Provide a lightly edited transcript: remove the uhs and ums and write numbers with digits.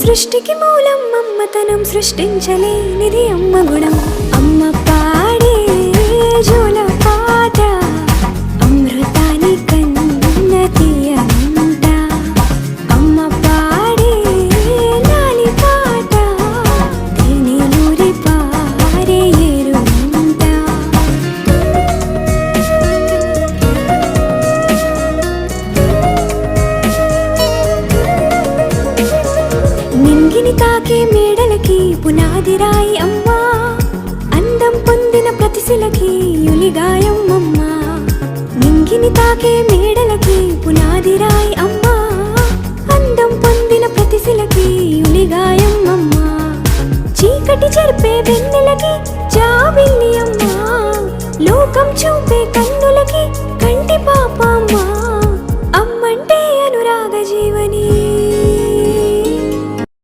సృష్టికి మూలం అమ్మతనం, సృష్టించలేనిది అమ్మ గుణం. అమ్మ పాడే జోల పాట అమృతాని కన్న తీయంట. అమ్మ పాడే లాలి పాట తేనెలూరి పారే ఏరుంట. నింగిని తాకే మేడలకి పునాది రాయి అమ్మా, అందం పొందిన ప్రతిశిలకి యులిగాయం అమ్మా. నింగిని తాకే మేడలకి పునాది రాయి అమ్మా, అందం పొందిన ప్రతిశిలకి యులిగాయం అమ్మా. చీకటి చెరిపే వెన్నెలకి జాబిల్లి అమ్మా, లోకం చూపే కన్నులకి